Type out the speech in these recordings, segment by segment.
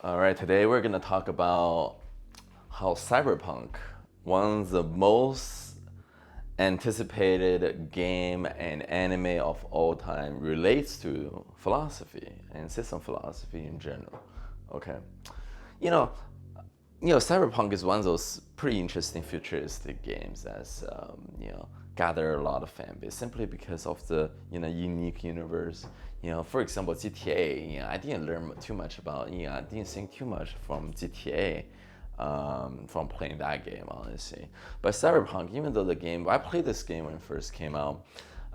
All right, today we're going to talk about how Cyberpunk, one of the most anticipated game and anime of all time, relates to philosophy and system philosophy in general. Okay, you know, Cyberpunk is one of those pretty interesting futuristic games that's gather a lot of fan base simply because of the unique universe. For example, GTA. I didn't learn too much about. I didn't think too much from GTA. From playing that game, honestly. But Cyberpunk, even though I played this game when it first came out,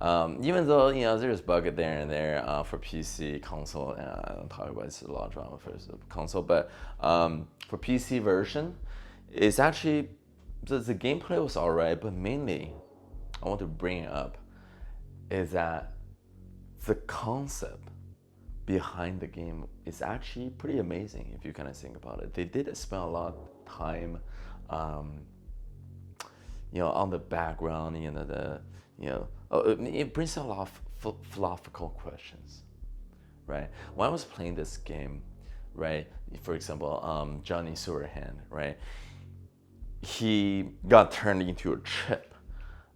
even though there's bug there and there for PC, console, and I don't talk about it's a lot of drama for the console, but for PC version, it's actually the gameplay was alright, but mainly I want to bring up is that the concept behind the game is actually pretty amazing if you kind of think about it. They did spend a lot of time, on the background. It brings a lot of philosophical questions, right? When I was playing this game, right, for example, Johnny Silverhand, right, he got turned into a chip,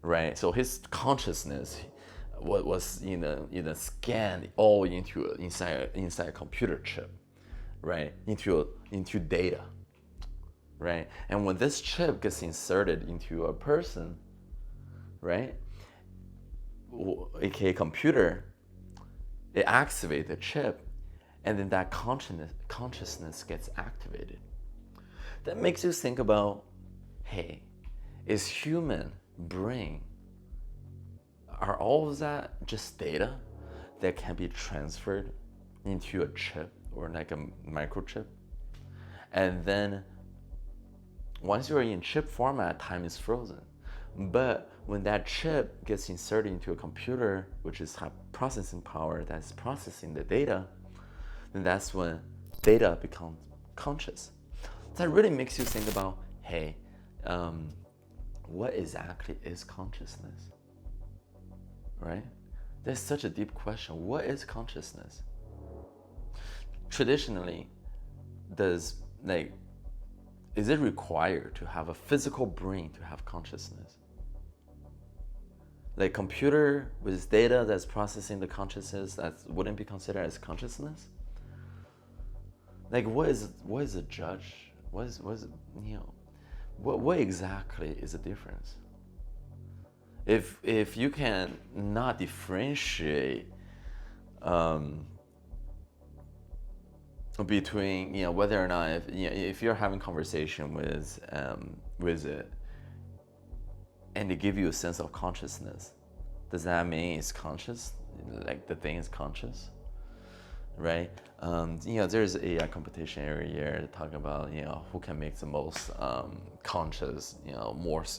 right? So his consciousness was scanned all into inside a computer chip, right? Into data, right? And when this chip gets inserted into a person, right, aka computer, it activates the chip, and then that consciousness gets activated. That makes you think about, hey, is human brain, are all of that just data that can be transferred into a chip or like a microchip? And then once you're in chip format, time is frozen. But when that chip gets inserted into a computer, which is have processing power that's processing the data, then that's when data becomes conscious. That really makes you think about, hey, what exactly is consciousness? Right? That's such a deep question. What is consciousness? Traditionally, is it required to have a physical brain to have consciousness? Like computer with data that's processing the consciousness that wouldn't be considered as consciousness? Like what is a judge? What exactly is the difference? If you can not differentiate between whether or not if you're having conversation with it and they give you a sense of consciousness, does that mean it's conscious? Like the thing is conscious, right? There's AI competition every year talking about who can make the most conscious,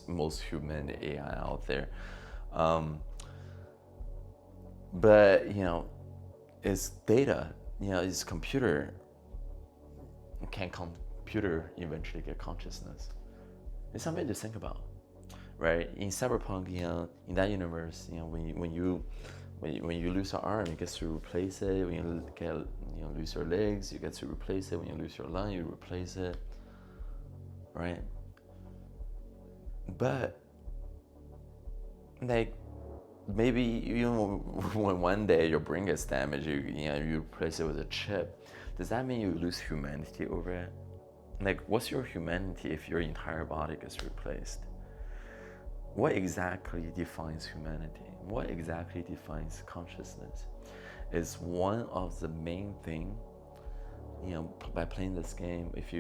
most human AI out there. But it's data. It's computer. Can computer eventually get consciousness? It's something to think about, right? In Cyberpunk, in that universe, when you lose your arm, you get to replace it. When you lose your legs, you get to replace it. When you lose your lung, you replace it, right? But like maybe when one day your brain gets damaged, you replace it with a chip. Does that mean you lose humanity over it? Like, what's your humanity if your entire body gets replaced? What exactly defines humanity? What exactly defines consciousness? Is one of the main thing, by playing this game, if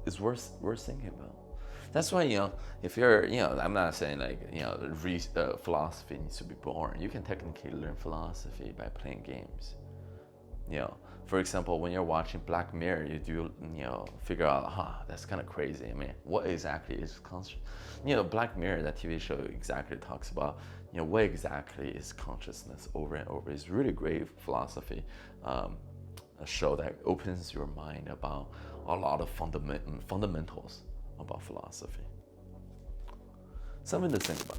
it's worth thinking about. That's why, if you're, I'm not saying philosophy needs to be boring. You can technically learn philosophy by playing games. For example, when you're watching Black Mirror, you do, figure out, that's kind of crazy. I mean, what exactly is conscious? Black Mirror, that TV show, exactly talks about, what exactly is consciousness over and over. It's really great philosophy, a show that opens your mind about a lot of fundamentals about philosophy. Something to think about.